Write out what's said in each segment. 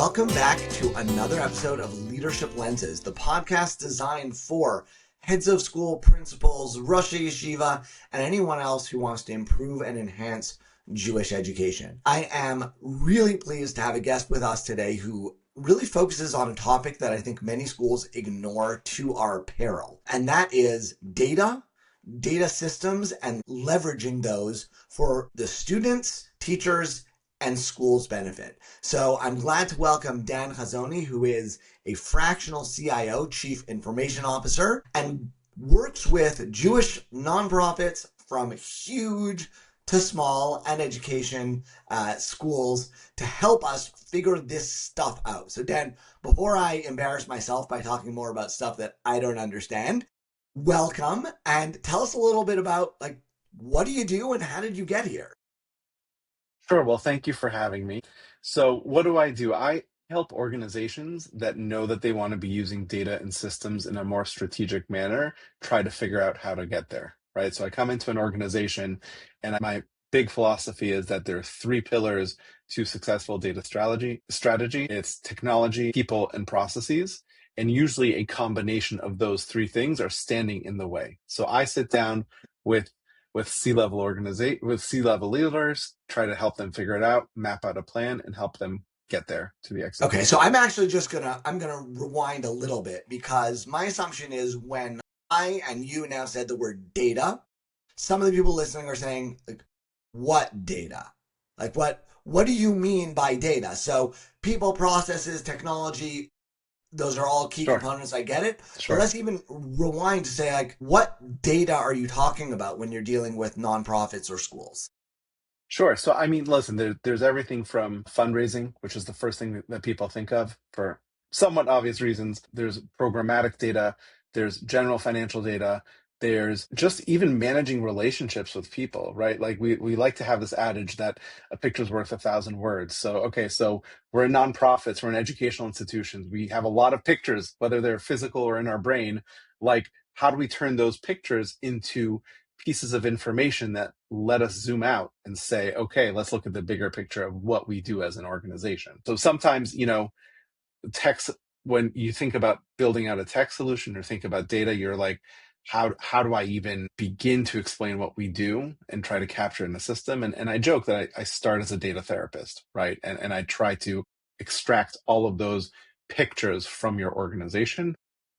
Welcome back to another episode of Leadership Lenses, the podcast designed for heads of school, principals, Rosh Yeshiva, and anyone else who wants to improve and enhance Jewish education. I am really pleased to have a guest with us today who really focuses on a topic that I think many schools ignore to our peril, and that is data systems, and leveraging those for the students, teachers, and schools' benefit. So I'm glad to welcome Dan Hazony, who is a fractional CIO, Chief Information Officer, and works with Jewish nonprofits from huge to small and education schools to help us figure this stuff out. So Dan, before I embarrass myself by talking more about stuff that I don't understand, welcome, and tell us a little bit about what do you do and how did you get here? Sure. Well, thank you for having me. So what do? I help organizations that know that they want to be using data and systems in a more strategic manner, try to figure out how to get there, right? So I come into an organization and my big philosophy is that there are three pillars to successful data strategy. It's technology, people, and processes. And usually a combination of those three things are standing in the way. So I sit down with C-level leaders, try to help them figure it out, map out a plan, and help them get there to the execution. Okay, so I'm actually I'm gonna rewind a little bit, because my assumption is when I and you now said the word data, some of the people listening are saying, what data? What do you mean by data? So people, processes, technology, those are all key components. I get it. Sure. But let's even rewind to say, what data are you talking about when you're dealing with nonprofits or schools? Sure. So, I mean, listen, there's everything from fundraising, which is the first thing that people think of for somewhat obvious reasons. There's programmatic data, there's general financial data, there's just even managing relationships with people, right? Like we like to have this adage that a picture's worth 1,000 words. So we're in nonprofits, we're in educational institutions, we have a lot of pictures, whether they're physical or in our brain. Like, how do we turn those pictures into pieces of information that let us zoom out and say, okay, let's look at the bigger picture of what we do as an organization. So sometimes, text, when you think about building out a tech solution or think about data, you're like, how do I even begin to explain what we do and try to capture in the system? And I joke that I start as a data therapist, right? And I try to extract all of those pictures from your organization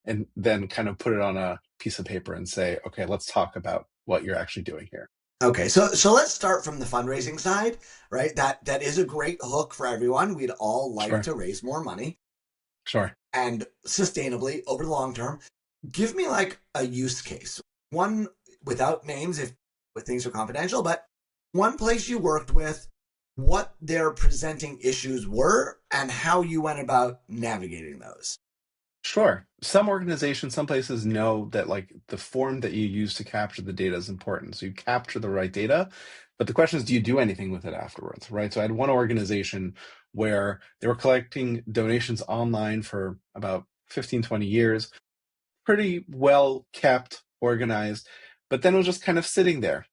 and then kind of put it on a piece of paper and say, okay, let's talk about what you're actually doing here. Okay, so let's start from the fundraising side, right? That is a great hook for everyone. We'd all like to raise more money. Sure. And sustainably over the long term. Give me a use case. One, without names if things are confidential, but one place you worked with, what their presenting issues were, and how you went about navigating those. Sure. Some organizations, some places know that the form that you use to capture the data is important. So you capture the right data, but the question is, do you do anything with it afterwards, right? So I had one organization where they were collecting donations online for about 15, 20 years, pretty well kept, organized, but then it was just kind of sitting there.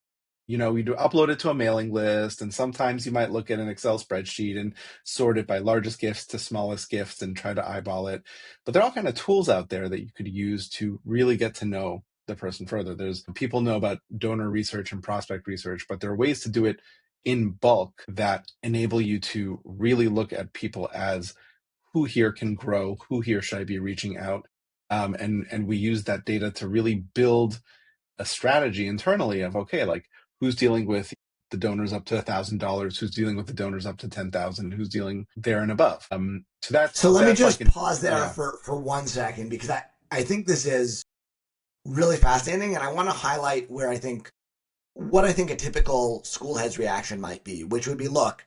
We'd upload it to a mailing list, and sometimes you might look at an Excel spreadsheet and sort it by largest gifts to smallest gifts and try to eyeball it. But there are all kind of tools out there that you could use to really get to know the person further. There's people know about donor research and prospect research, but there are ways to do it in bulk that enable you to really look at people as who here can grow, who here should I be reaching out. And we use that data to really build a strategy internally of, okay, who's dealing with the donors up to $1,000, who's dealing with the donors up to 10,000, who's dealing there and above. So let me just pause there for 1 second, because I think this is really fascinating, and I want to highlight what I think a typical school head's reaction might be, which would be, look,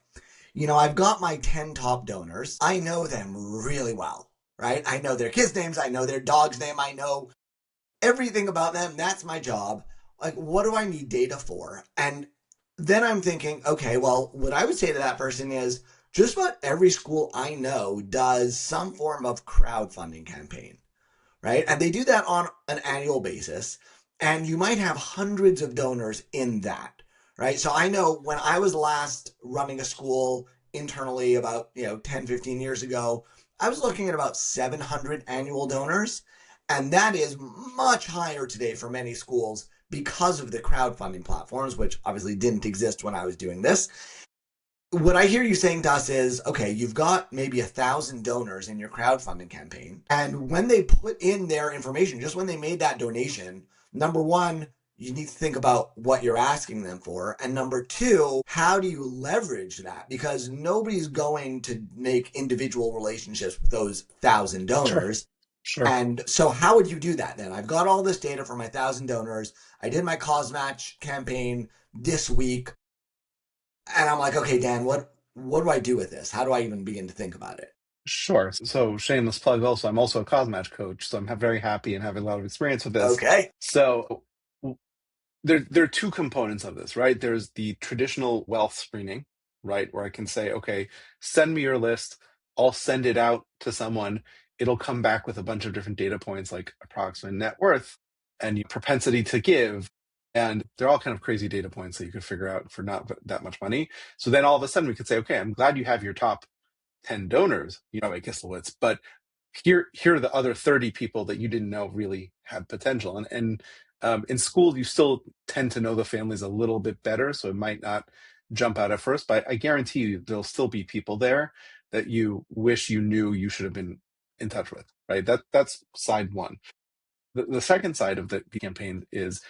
I've got my 10 top donors. I know them really well, right? I know their kids' names. I know their dog's name. I know everything about them. That's my job. What do I need data for? And then I'm thinking, okay, well, what I would say to that person is just about every school I know does some form of crowdfunding campaign, right? And they do that on an annual basis. And you might have hundreds of donors in that, right? So I know when I was last running a school internally about 10, 15 years ago, I was looking at about 700 annual donors, and that is much higher today for many schools because of the crowdfunding platforms, which obviously didn't exist when I was doing this. What I hear you saying to us is, okay, you've got maybe 1,000 donors in your crowdfunding campaign, and when they put in their information, just when they made that donation, number one, you need to think about what you're asking them for, and number two, how do you leverage that? Because nobody's going to make individual relationships with those 1,000 Sure. donors. Sure. And so, how would you do that then? I've got all this data for my 1,000 donors. I did my cause match campaign this week, and I'm like, okay, Dan, what do I do with this? How do I even begin to think about it? Sure. So shameless plug also, I'm also a cause match coach, so I'm very happy and having a lot of experience with this. Okay. So there are two components of this, right? There's the traditional wealth screening, right? Where I can say, okay, send me your list. I'll send it out to someone. It'll come back with a bunch of different data points like approximate net worth and your propensity to give. And they're all kind of crazy data points that you could figure out for not that much money. So then all of a sudden we could say, okay, I'm glad you have your top 10 donors, at Kislowitz, but here are the other 30 people that you didn't know really had potential. And in school, you still tend to know the families a little bit better, so it might not jump out at first, but I guarantee you there'll still be people there that you wish you knew you should have been in touch with, right? That's side one. The second side of the campaign is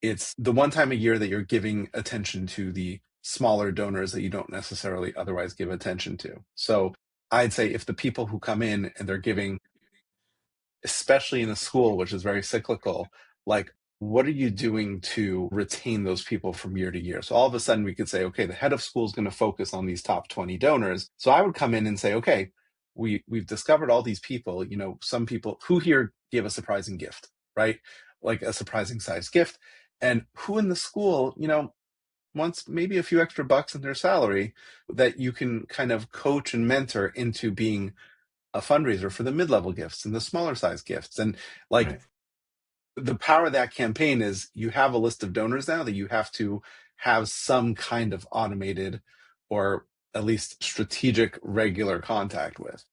it's the one time a year that you're giving attention to the smaller donors that you don't necessarily otherwise give attention to. So I'd say if the people who come in and they're giving, especially in a school, which is very cyclical, like what are you doing to retain those people from year to year? So all of a sudden we could say, okay, the head of school is going to focus on these top 20 donors. So I would come in and say, okay, we've discovered all these people, some people who here gave a surprising gift, right? Like a surprising size gift. And who in the school, wants maybe a few extra bucks in their salary that you can kind of coach and mentor into being a fundraiser for the mid-level gifts and the smaller size gifts. And like Right. the power of that campaign is you have a list of donors now that you have to have some kind of automated or at least strategic regular contact with.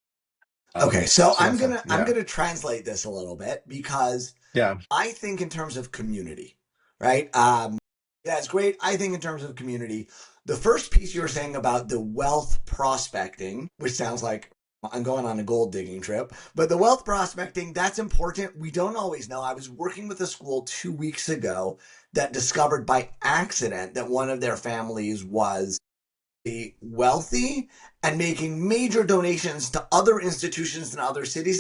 Okay, so So that's I'm yeah. gonna translate this a little bit because Yeah. I think in terms of community, right? That's great. I think in terms of community, the first piece you were saying about the wealth prospecting, which sounds like I'm going on a gold digging trip, but the wealth prospecting, that's important. We don't always know. I was working with a school 2 weeks ago that discovered by accident that one of their families was wealthy and making major donations to other institutions in other cities.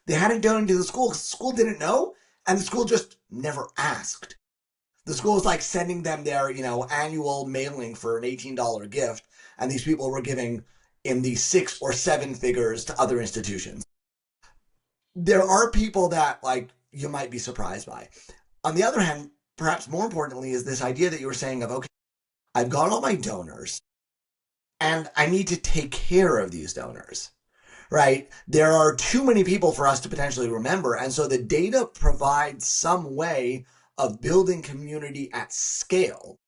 They hadn't donated to the school because the school didn't know, and the school just never asked. The school was like sending them their, annual mailing for an $18 gift, and these people were giving in the 6 or 7 figures to other institutions. There are people that like you might be surprised by. On the other hand, perhaps more importantly, is this idea that you were saying of, okay, I've got all my donors and I need to take care of these donors, right? There are too many people for us to potentially remember. And so the data provides some way of building community at scale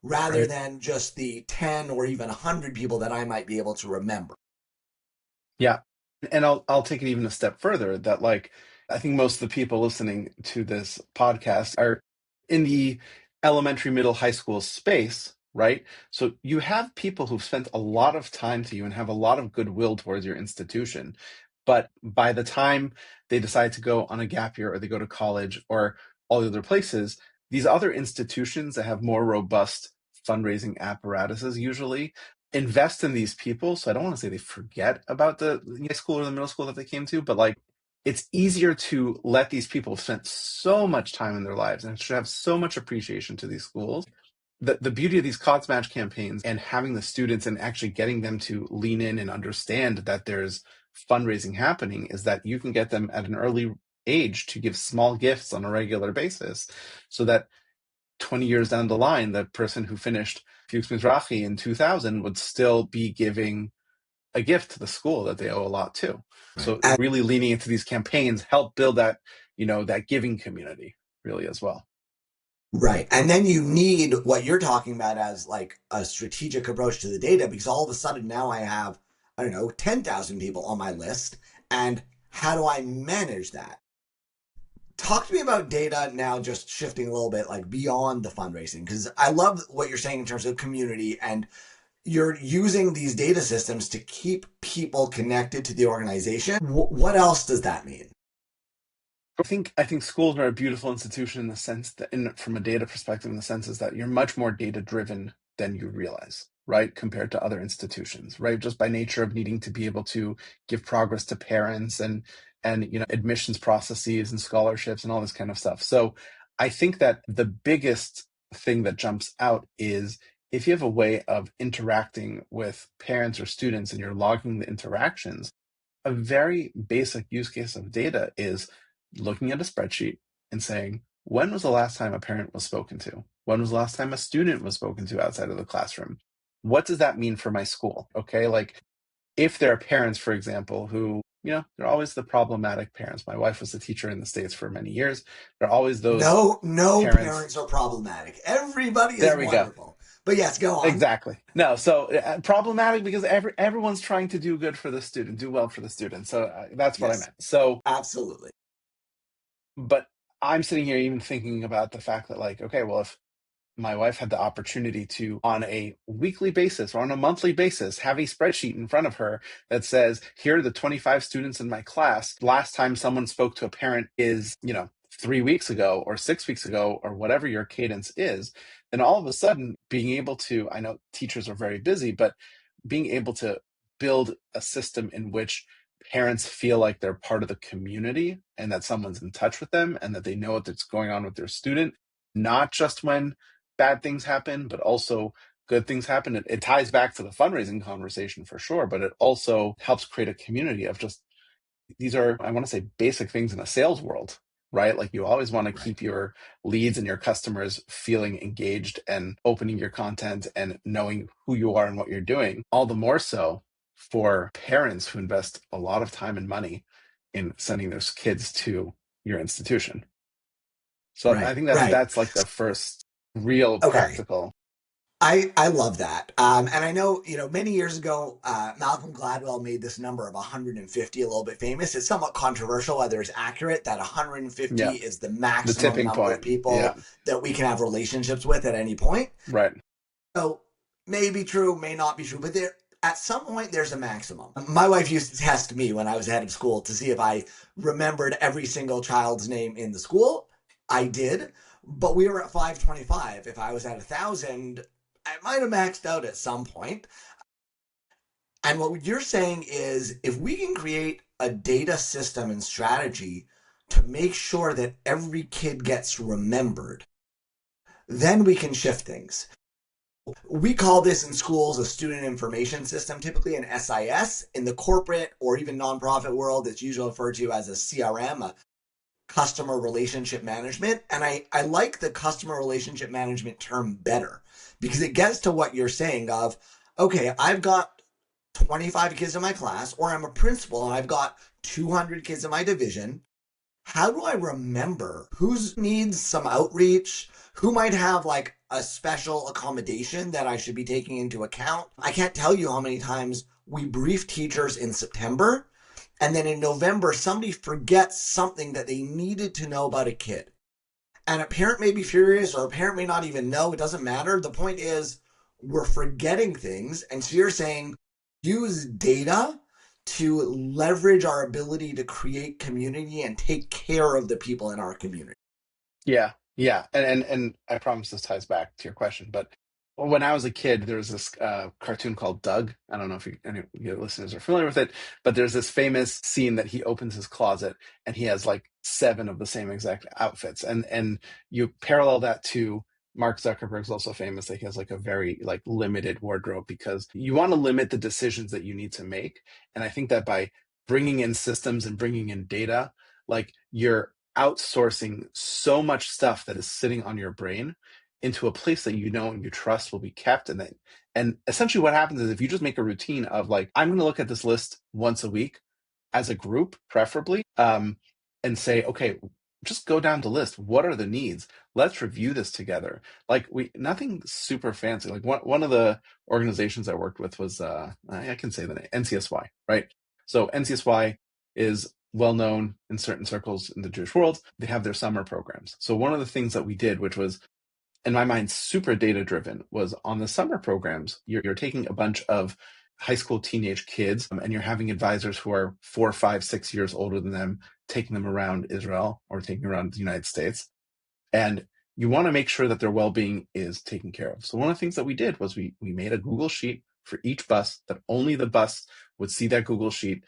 rather Right. than just the 10 or even 100 people that I might be able to remember. Yeah. And I'll take it even a step further that like I think most of the people listening to this podcast are in the elementary, middle, high school space, right? So you have people who've spent a lot of time to you and have a lot of goodwill towards your institution. But by the time they decide to go on a gap year or they go to college or all the other places, these other institutions that have more robust fundraising apparatuses usually invest in these people. So I don't want to say they forget about the high school or the middle school that they came to, but like it's easier to let these people have spent so much time in their lives and should have so much appreciation to these schools. The beauty of these cause match campaigns and having the students and actually getting them to lean in and understand that there's fundraising happening is that you can get them at an early age to give small gifts on a regular basis so that 20 years down the line, the person who finished Fuchs Mizrahi in 2000 would still be giving a gift to the school that they owe a lot to. Right. So really leaning into these campaigns help build that, that giving community really as well. Right. And then you need what you're talking about as like a strategic approach to the data because all of a sudden now I have, I don't know, 10,000 people on my list. And how do I manage that? Talk to me about data now, just shifting a little bit like beyond the fundraising, because I love what you're saying in terms of community and you're using these data systems to keep people connected to the organization. What else does that mean? I think schools are a beautiful institution in the sense that, from a data perspective, in the sense is that you're much more data driven than you realize, right? Compared to other institutions, right? Just by nature of needing to be able to give progress to parents and admissions processes and scholarships and all this kind of stuff. So I think that the biggest thing that jumps out is if you have a way of interacting with parents or students and you're logging the interactions, a very basic use case of data is looking at a spreadsheet and saying, when was the last time a parent was spoken to? When was the last time a student was spoken to outside of the classroom? What does that mean for my school? Okay, like if there are parents, for example, who, they're always the problematic parents. My wife was a teacher in the States for many years. There are always those No, no parents. parents are problematic. Everybody is There we go. wonderful. But yes, go on. Exactly. No, so problematic because everyone's trying to do good for the student, do well for the student. So that's what I Yes, meant. So absolutely. but I'm sitting here even thinking about the fact that, like, okay, well, if my wife had the opportunity to, on a weekly basis or on a monthly basis, have a spreadsheet in front of her that says, here are the 25 students in my class. Last time someone spoke to a parent is, 3 weeks ago or 6 weeks ago or whatever your cadence is, then all of a sudden being able to, I know teachers are very busy, but being able to build a system in which parents feel like they're part of the community and that someone's in touch with them and that they know what's going on with their student, not just when bad things happen, but also good things happen. It ties back to the fundraising conversation for sure, but it also helps create a community of just, these are, I want to say, basic things in a sales world, right? Like you always want to Right, keep your leads and your customers feeling engaged and opening your content and knowing who you are and what you're doing. All the more so for parents who invest a lot of time and money in sending their kids to your institution. So I right, think that's right. that's like the first real Okay. practical. I love that. And I know, many years ago, Malcolm Gladwell made this number of 150 a little bit famous. It's somewhat controversial whether it's accurate that 150 Yeah. is the The maximum tipping number of point. Yeah. people that we can have relationships with at any point. Right. So may be true, may not be true, but there at some point there's a maximum. My wife used to test me when I was head of school to see if I remembered every single child's name in the school. I did, but we were at 525. If I was at 1,000, I might have maxed out at some point. And what you're saying is if we can create a data system and strategy to make sure that every kid gets remembered, then we can shift things. We call this in schools a student information system, typically an SIS. In the corporate or even nonprofit world, it's usually referred to as a CRM, a customer relationship management. And I like the customer relationship management term better because it gets to what you're saying of, okay, I've got 25 kids in my class, or I'm a principal and I've got 200 kids in my division. How do I remember who needs some outreach? Who might have like a special accommodation that I should be taking into account? I can't tell you how many times we brief teachers in September and then in November somebody forgets something that they needed to know about a kid. And a parent may be furious or a parent may not even know. It doesn't matter. The point is we're forgetting things. And so you're saying use data to leverage our ability to create community and take care of the people in our community. Yeah. Yeah. And I promise this ties back to your question, but when I was a kid, there was this cartoon called Doug. I don't know if any of your listeners are familiar with it, but there's this famous scene that he opens his closet and he has like seven of the same exact outfits. And you parallel that to Mark Zuckerberg's also famous that he has like a very like limited wardrobe because you want to limit the decisions that you need to make. And I think that by bringing in systems and bringing in data, like you're outsourcing so much stuff that is sitting on your brain into a place that you know and you trust will be kept. And essentially what happens is if you just make a routine of like, I'm going to look at this list once a week as a group, preferably, and say, okay, just go down the list. What are the needs? Let's review this together. Like nothing super fancy. Like one of the organizations I worked with was I can say the name, NCSY, right? So NCSY is well known in certain circles in the Jewish world. They have their summer programs. So one of the things that we did, which was in my mind super data driven, was on the summer programs, you're taking a bunch of high school teenage kids, and you're having advisors who are 4, 5, 6 years older than them, taking them around Israel or taking around the United States. And you want to make sure that their well-being is taken care of. So one of the things that we did was we made a Google sheet for each bus, that only the bus would see that Google sheet.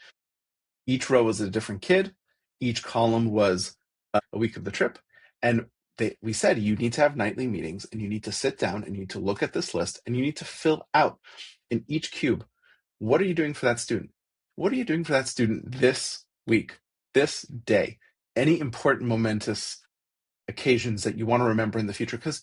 Each row was a different kid. Each column was a week of the trip. And we said, you need to have nightly meetings, and you need to sit down and you need to look at this list, and you need to fill out in each cube, what are you doing for that student? What are you doing for that student this week, this day? Any important momentous occasions that you want to remember in the future? Because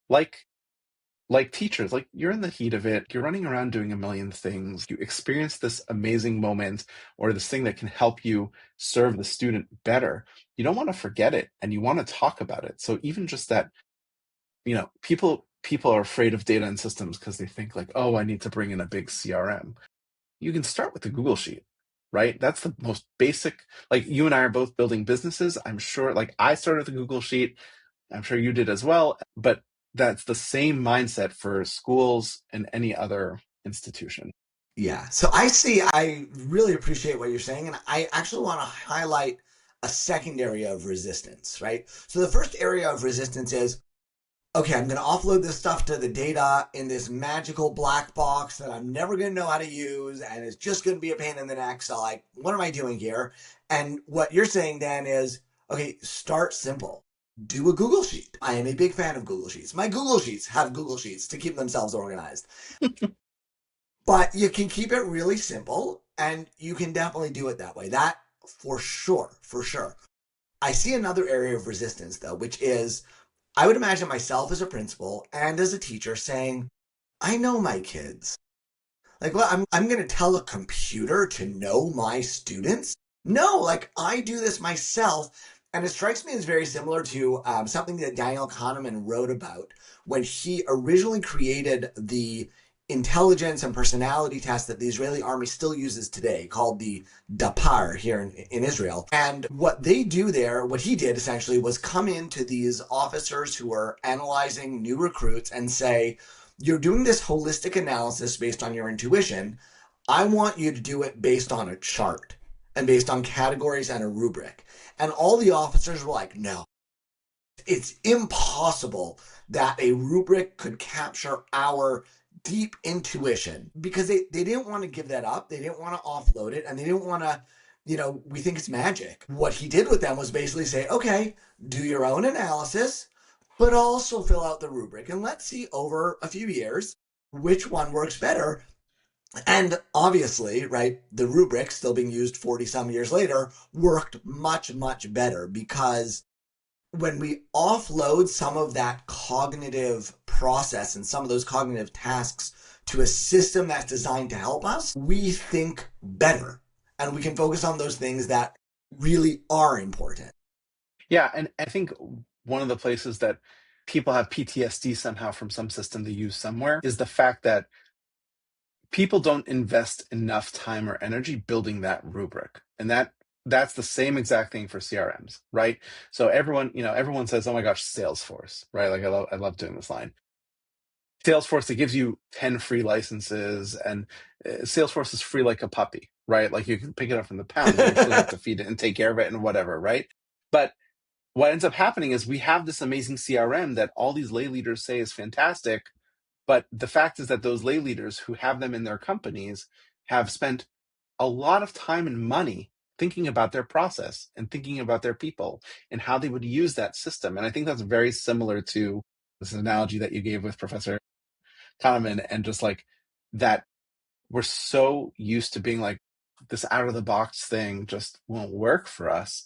like teachers, like you're in the heat of it, you're running around doing a million things, you experience this amazing moment or this thing that can help you serve the student better. You don't want to forget it, and you want to talk about it. So even just that, people are afraid of data and systems because they think like, oh, I need to bring in a big CRM. You can start with the Google Sheet, right? That's the most basic. Like you and I are both building businesses. I'm sure, like I started with the Google Sheet. I'm sure you did as well, but that's the same mindset for schools and any other institution. Yeah. So I really appreciate what you're saying. And I actually want to highlight a second area of resistance, right? So the first area of resistance is, okay, I'm going to offload this stuff to the data in this magical black box that I'm never going to know how to use. And it's just going to be a pain in the neck. So like, what am I doing here? And what you're saying, Dan, is, okay, start simple. Do a Google Sheet. I am a big fan of Google Sheets. My Google Sheets have Google Sheets to keep themselves organized. But you can keep it really simple, and you can definitely do it that way. That for sure, for sure. I see another area of resistance though, which is, I would imagine myself as a principal and as a teacher saying, I know my kids. Like, well, I'm going to tell a computer to know my students? No, like I do this myself. And it strikes me as very similar to something that Daniel Kahneman wrote about when he originally created the intelligence and personality test that the Israeli army still uses today, called the Dapar here in Israel. And what they do there, what he did essentially, was come into these officers who are analyzing new recruits and say, you're doing this holistic analysis based on your intuition. I want you to do it based on a chart and based on categories and a rubric. And all the officers were like, no, it's impossible that a rubric could capture our deep intuition, because they didn't want to give that up. They didn't want to offload it, and they didn't want to, we think it's magic. What he did with them was basically say, okay, do your own analysis, but also fill out the rubric. And let's see over a few years which one works better. And obviously, right, the rubric, still being used 40 some years later, worked much, much better, because when we offload some of that cognitive process and some of those cognitive tasks to a system that's designed to help us, we think better, and we can focus on those things that really are important. Yeah, and I think one of the places that people have PTSD somehow from some system they use somewhere is the fact that people don't invest enough time or energy building that rubric. And that's the same exact thing for CRMs, right? So everyone says, "Oh my gosh, Salesforce," right? Like I love doing this line. Salesforce, it gives you 10 free licenses, and Salesforce is free like a puppy, right? Like you can pick it up from the pound, but you still have to feed it and take care of it and whatever, right? But what ends up happening is we have this amazing CRM that all these lay leaders say is fantastic, but the fact is that those lay leaders who have them in their companies have spent a lot of time and money thinking about their process and thinking about their people and how they would use that system. And I think that's very similar to this analogy that you gave with Professor Kahneman, and just like that we're so used to being like, this out of the box thing just won't work for us.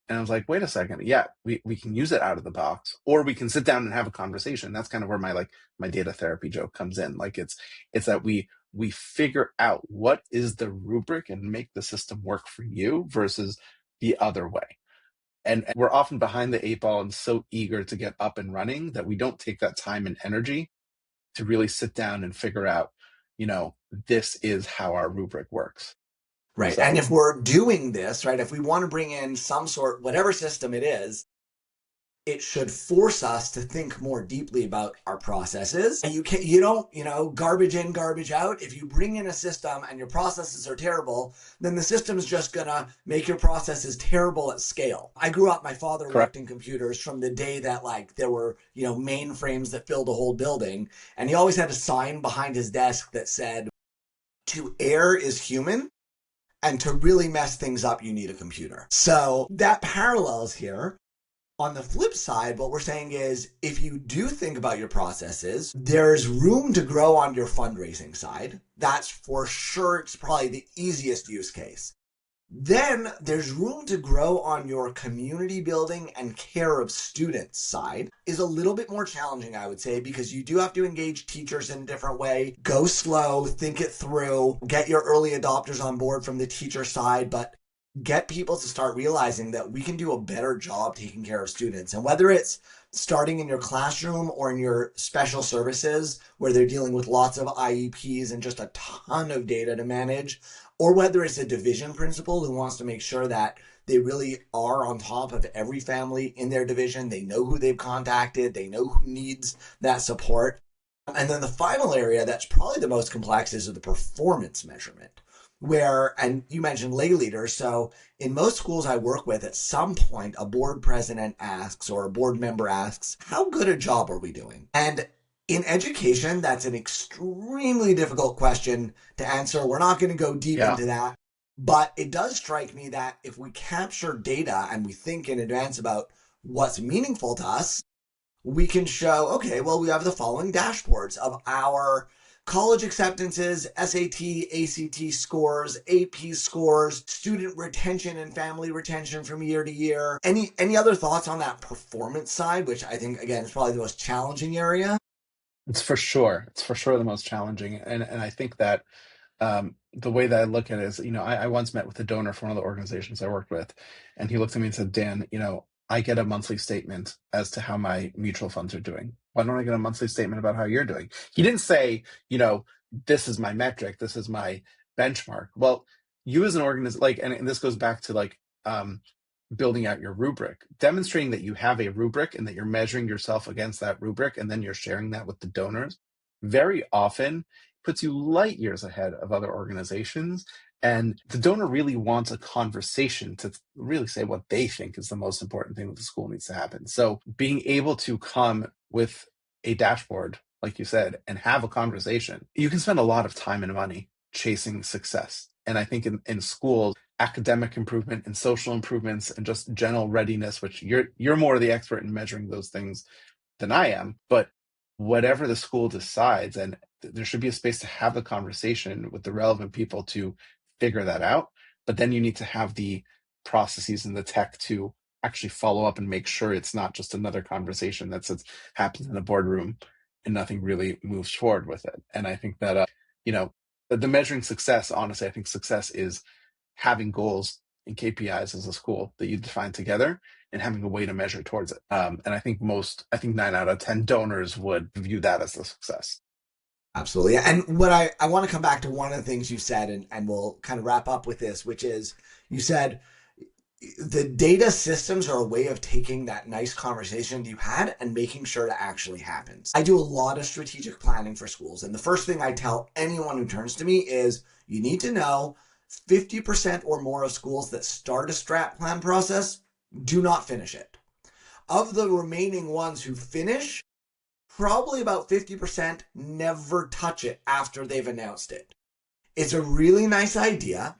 And I was like, wait a second. Yeah, we can use it out of the box, or we can sit down and have a conversation. That's kind of where my data therapy joke comes in. Like it's that we figure out what is the rubric and make the system work for you versus the other way. And we're often behind the eight ball and so eager to get up and running that we don't take that time and energy to really sit down and figure out, this is how our rubric works. Right. And So, if we're doing this, right, if we want to bring in some sort, whatever system it is, it should force us to think more deeply about our processes. And you don't, garbage in, garbage out. If you bring in a system and your processes are terrible, then the system's just gonna make your processes terrible at scale. I grew up, my father correct. worked in computers from the day that there were, mainframes that filled a whole building. And he always had a sign behind his desk that said, to err is human. And to really mess things up, you need a computer. So that parallels here. On the flip side, what we're saying is if you do think about your processes, there's room to grow on your fundraising side. That's for sure. It's probably the easiest use case. Then there's room to grow on your community building and care of students side. Is a little bit more challenging, I would say, because you do have to engage teachers in a different way. Go slow, think it through, get your early adopters on board from the teacher side, but get people to start realizing that we can do a better job taking care of students. And whether it's starting in your classroom or in your special services where they're dealing with lots of IEPs and just a ton of data to manage, or whether it's a division principal who wants to make sure that they really are on top of every family in their division. They know who they've contacted. They know who needs that support. And then the final area that's probably the most complex is the performance measurement and you mentioned lay leaders. So in most schools I work with, at some point, a board president asks or a board member asks, how good a job are we doing? And in education, that's an extremely difficult question to answer. We're not going to go deep into that. But it does strike me that if we capture data and we think in advance about what's meaningful to us, we can show, okay, well, we have the following dashboards of our college acceptances, SAT, ACT scores, AP scores, student retention and family retention from year to year. Any other thoughts on that performance side, which I think, again, is probably the most challenging area? It's for sure. It's for sure the most challenging. And I think that the way that I look at it is, I once met with a donor for one of the organizations I worked with, and he looked at me and said, Dan, I get a monthly statement as to how my mutual funds are doing. Why don't I get a monthly statement about how you're doing? He didn't say, this is my metric, this is my benchmark. Well, you as an organization, and this goes back to building out your rubric, demonstrating that you have a rubric and that you're measuring yourself against that rubric, and then you're sharing that with the donors. Very often puts you light years ahead of other organizations. And the donor really wants a conversation to really say what they think is the most important thing that the school needs to happen. So being able to come with a dashboard, like you said, and have a conversation, you can spend a lot of time and money chasing success. And I think in schools, academic improvement and social improvements and just general readiness, which you're more the expert in measuring those things than I am, but whatever the school decides, and there should be a space to have the conversation with the relevant people to figure that out. But then you need to have the processes and the tech to actually follow up and make sure it's not just another conversation that happens in a boardroom and nothing really moves forward with it. And I think that, the measuring success, honestly, I think success is having goals and KPIs as a school that you define together and having a way to measure towards it. And I think 9 out of 10 donors would view that as a success. Absolutely. And what I want to come back to one of the things you said, and we'll kind of wrap up with this, which is you said the data systems are a way of taking that nice conversation you had and making sure it actually happens. I do a lot of strategic planning for schools. And the first thing I tell anyone who turns to me is you need to know 50% or more of schools that start a strat plan process do not finish it. Of the remaining ones who finish, probably about 50% never touch it after they've announced it. It's a really nice idea,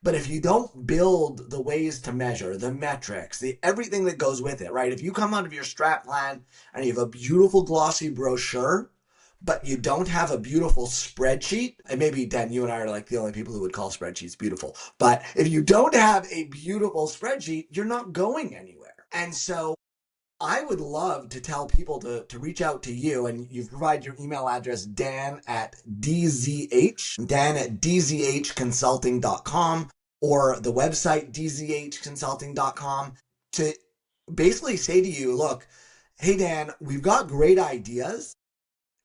but if you don't build the ways to measure, the metrics, everything that goes with it, right? If you come out of your strat plan and you have a beautiful glossy brochure, but you don't have a beautiful spreadsheet, and maybe, Dan, you and I are like the only people who would call spreadsheets beautiful, but if you don't have a beautiful spreadsheet, you're not going anywhere. And so I would love to tell people to reach out to you, and you provide your email address, Dan at dzhconsulting.com, or the website dzhconsulting.com, to basically say to you, look, hey, Dan, we've got great ideas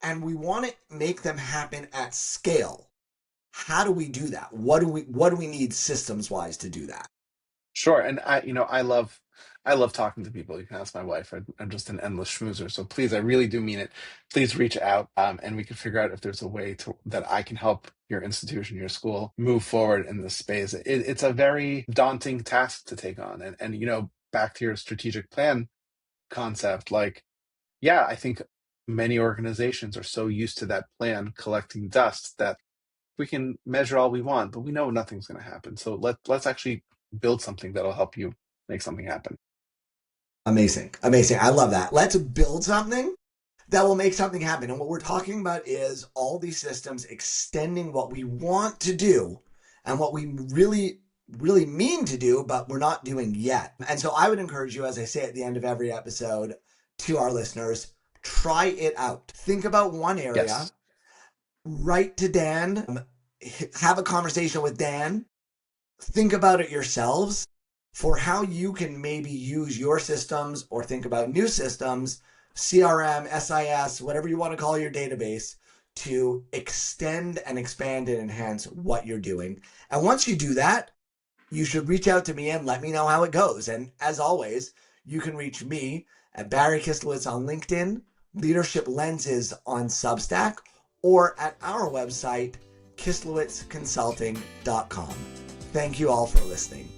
and we want to make them happen at scale. How do we do that? What do we need systems wise to do that? Sure. And I love talking to people. You can ask my wife. I'm just an endless schmoozer. So please, I really do mean it. Please reach out, and we can figure out if there's a way that I can help your institution, your school move forward in this space. It's a very daunting task to take on. And back to your strategic plan concept, like, yeah, I think many organizations are so used to that plan collecting dust that we can measure all we want, but we know nothing's going to happen. So let's actually build something that'll help you make something happen. Amazing. Amazing. I love that. Let's build something that will make something happen. And what we're talking about is all these systems extending what we want to do and what we really, really mean to do, but we're not doing yet. And so I would encourage you, as I say at the end of every episode to our listeners, try it out. Think about one area, Yes. write to Dan, have a conversation with Dan, think about it yourselves for how you can maybe use your systems or think about new systems, CRM, SIS, whatever you want to call your database, to extend and expand and enhance what you're doing. And once you do that, you should reach out to me and let me know how it goes. And as always, you can reach me at Barry Kislowitz on LinkedIn, Leadership Lenses on Substack, or at our website, kislowitzconsulting.com. Thank you all for listening.